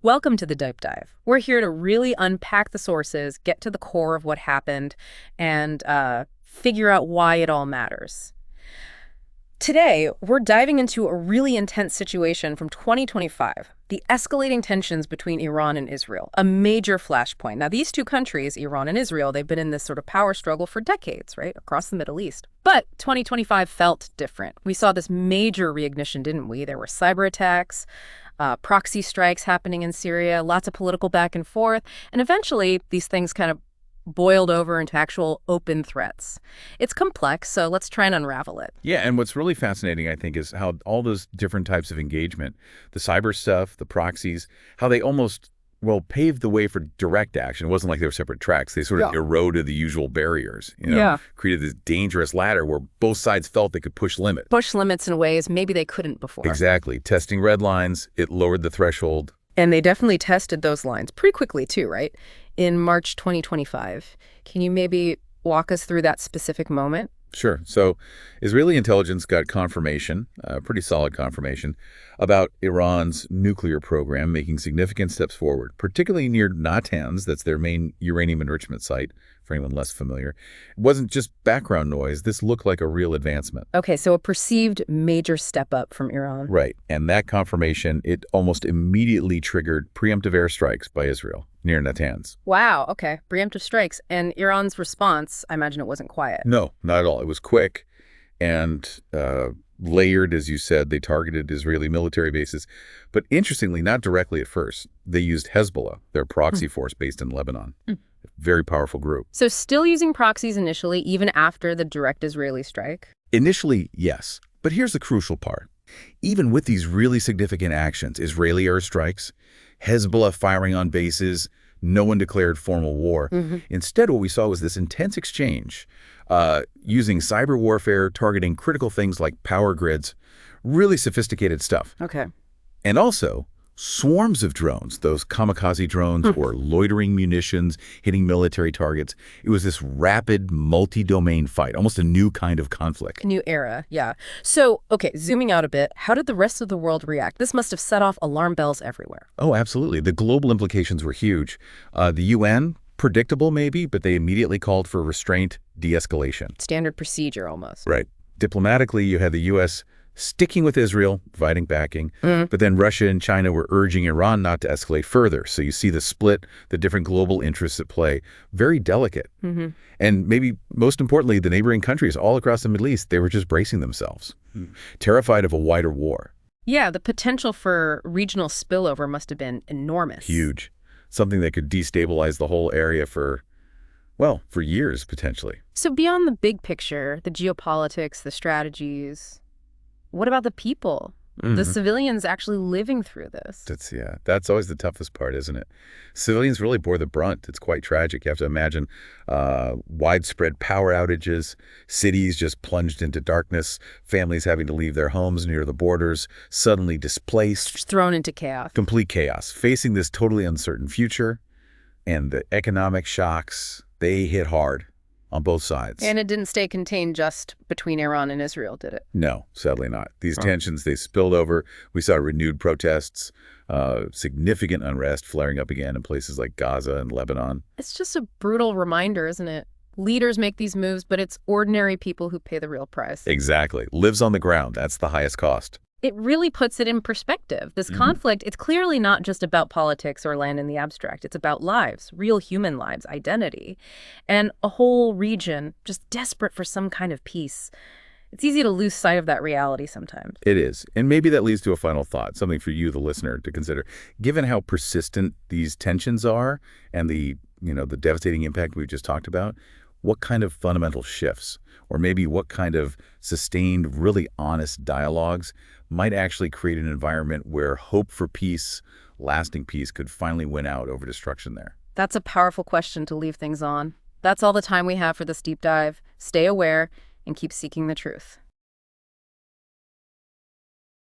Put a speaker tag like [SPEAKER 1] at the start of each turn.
[SPEAKER 1] Welcome to the Deep Dive. We're here to really unpack the sources, get to the core of what happened, and figure out why it all matters. Today, we're diving into a really intense situation from 2025, the escalating tensions between Iran and Israel, a major flashpoint. Now, these two countries, Iran and Israel, they've been in this sort of power struggle for decades, right, across the Middle East. But 2025 felt different. We saw this major reignition, didn't we? There were cyber attacks, proxy strikes happening in Syria, lots of political back and forth, and eventually these things kind of boiled over into actual open threats. It's complex, so let's try and unravel it.
[SPEAKER 2] Yeah, and what's really fascinating, I think, is how all those different types of engagement, the cyber stuff, the proxies, how they almost, well, paved the way for direct action. It wasn't like they were separate tracks. They sort of eroded the usual barriers, created this dangerous ladder where both sides felt they could push limits.
[SPEAKER 1] Push limits in ways maybe they couldn't before.
[SPEAKER 2] Exactly. Testing red lines, it lowered the threshold.
[SPEAKER 1] And they definitely tested those lines pretty quickly too, right? In March 2025. Can you maybe walk us through that specific moment?
[SPEAKER 2] Sure. So Israeli intelligence got confirmation, pretty solid confirmation, about Iran's nuclear program making significant steps forward, particularly near Natanz, that's their main uranium enrichment site, for anyone less familiar. It wasn't just background noise. This looked like a real advancement.
[SPEAKER 1] Okay, so a perceived major step up from Iran.
[SPEAKER 2] Right. And that confirmation, it almost immediately triggered preemptive airstrikes by Israel near Natanz.
[SPEAKER 1] Wow, okay. Preemptive strikes. And Iran's response, I imagine it wasn't quiet.
[SPEAKER 2] No, not at all. It was quick and layered, as you said. They targeted Israeli military bases. But interestingly, not directly at first. They used Hezbollah, their proxy force based in Lebanon. Very powerful group.
[SPEAKER 1] So still using proxies initially, even after the direct Israeli strike?
[SPEAKER 2] Initially, yes. But here's the crucial part. Even with these really significant actions, Israeli airstrikes, Hezbollah firing on bases, no one declared formal war. Instead, what we saw was this intense exchange using cyber warfare, targeting critical things like power grids, really sophisticated stuff.
[SPEAKER 1] Okay.
[SPEAKER 2] And also swarms of drones, those kamikaze drones or loitering munitions hitting military targets. It was this rapid multi-domain fight, almost a new kind of conflict.
[SPEAKER 1] A new era, yeah. So, okay, zooming out a bit, how did the rest of the world react? This must have set off alarm bells everywhere.
[SPEAKER 2] Oh, absolutely. The global implications were huge. The UN, predictable maybe, but they immediately called for restraint, de-escalation.
[SPEAKER 1] Standard procedure almost.
[SPEAKER 2] Right. Diplomatically, you had the U.S. sticking with Israel, providing backing, but then Russia and China were urging Iran not to escalate further. So you see the split, the different global interests at play, very delicate. And maybe most importantly, the neighboring countries all across the Middle East, they were just bracing themselves, terrified of a wider war.
[SPEAKER 1] Yeah, the potential for regional spillover must have been enormous.
[SPEAKER 2] Huge. Something that could destabilize the whole area for, well, for years, potentially.
[SPEAKER 1] So beyond the big picture, the geopolitics, the strategies, what about the people? The civilians actually living through this?
[SPEAKER 2] That's always the toughest part, isn't it? Civilians really bore the brunt. It's quite tragic. You have to imagine widespread power outages, cities just plunged into darkness, families having to leave their homes near the borders, suddenly displaced.
[SPEAKER 1] Just thrown into chaos.
[SPEAKER 2] Complete chaos, facing this totally uncertain future. And the economic shocks, they hit hard on both sides.
[SPEAKER 1] And it didn't stay contained just between Iran and Israel, did it?
[SPEAKER 2] No, sadly not. These tensions, they spilled over. We saw renewed protests, significant unrest flaring up again in places like Gaza and Lebanon.
[SPEAKER 1] It's just a brutal reminder, isn't it? Leaders make these moves, but it's ordinary people who pay the real price.
[SPEAKER 2] Exactly. Lives on the ground. That's the highest cost.
[SPEAKER 1] It really puts it in perspective. This conflict, it's clearly not just about politics or land in the abstract. It's about lives, real human lives, identity, and a whole region just desperate for some kind of peace. It's easy to lose sight of that reality sometimes.
[SPEAKER 2] It is. And maybe that leads to a final thought, something for you, the listener, to consider. Given how persistent these tensions are and the devastating impact we've just talked about, what kind of fundamental shifts, or maybe what kind of sustained, really honest dialogues might actually create an environment where hope for peace, lasting peace, could finally win out over destruction there?
[SPEAKER 1] That's a powerful question to leave things on. That's all the time we have for this deep dive. Stay aware and keep seeking the truth.